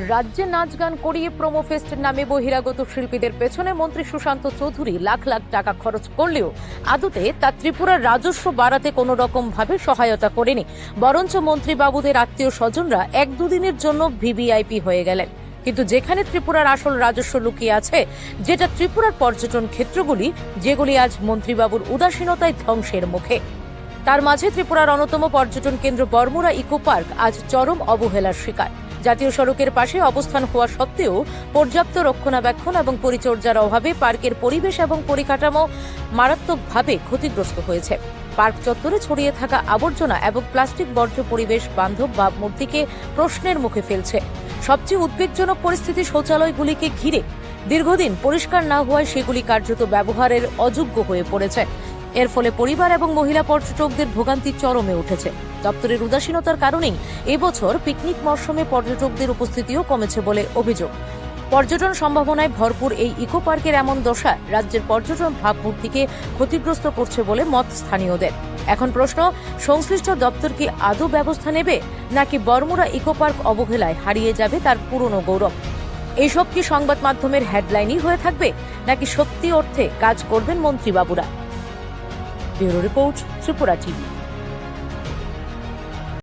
রাজ্যে নাচ গান করিয়ে প্রোমো ফেস্টের নামে বহিরাগত শিল্পীদের পেছনে মন্ত্রী সুশান্ত চৌধুরী লাখ লাখ টাকা খরচ করলেও আদতে তা ত্রিপুরার রাজস্ব বাড়াতে কোনো রকম ভাবে সহায়তা করেনি, বরঞ্চ মন্ত্রী বাবুদের আত্মীয় স্বজনরা এক দুদিনের জন্য ভিভিআইপি হয়ে গেলেন। কিন্তু যেখানে ত্রিপুরার আসল রাজস্ব লুকিয়ে আছে, যেটা ত্রিপুরার পর্যটন ক্ষেত্রগুলি, যেগুলি আজ মন্ত্রীবাবুর উদাসীনতায় ধ্বংসের মুখে, তার মাঝে ত্রিপুরার অন্যতম পর্যটন কেন্দ্র বর্মুরা ইকো পার্ক আজ চরম অবহেলার শিকার। জাতীয় সড়কের পাশে অবস্থান হওয়া সত্ত্বেও পর্যাপ্ত রক্ষণাবেক্ষণ এবং পরিচর্যার অভাবে পার্কের পরিবেশ এবং পরিকাঠামো মারাত্মকভাবে ক্ষতিগ্রস্ত হয়েছে। পার্ক চত্বরে ছড়িয়ে থাকা আবর্জনা এবং প্লাস্টিক বর্জ্য পরিবেশ বান্ধব ভাবমূর্তিকে প্রশ্নের মুখে ফেলছে। সবচেয়ে উদ্বেগজনক পরিস্থিতি শৌচালয়গুলিকে ঘিরে। দীর্ঘদিন পরিষ্কার না হওয়ায় সেগুলি কার্যত ব্যবহারের অযোগ্য হয়ে পড়েছে। এর ফলে পরিবার এবং মহিলা পর্যটকদের ভোগান্তি চরমে উঠেছে। দপ্তরের উদাসীনতার কারণেই এবছর পিকনিক মরশুমে পর্যটকদের উপস্থিতিও কমেছে বলে অভিযোগ। পর্যটন সম্ভাবনায় ভরপুর এই ইকো পার্কের এমন দশা রাজ্যের পর্যটন ভাবমূর্তিকে ক্ষতিগ্রস্ত করছে বলে মত স্থানীয়দের। এখন প্রশ্ন, সংশ্লিষ্ট দপ্তর কি আদৌ ব্যবস্থা নেবে, নাকি বর্মুরা ইকো পার্ক অবহেলায় হারিয়ে যাবে তার পুরনো গৌরব? এইসব কি সংবাদ মাধ্যমের হেডলাইনই হয়ে থাকবে, নাকি সত্যি অর্থে কাজ করবেন মন্ত্রীবাবুরা? Bureau report, Tripura TV.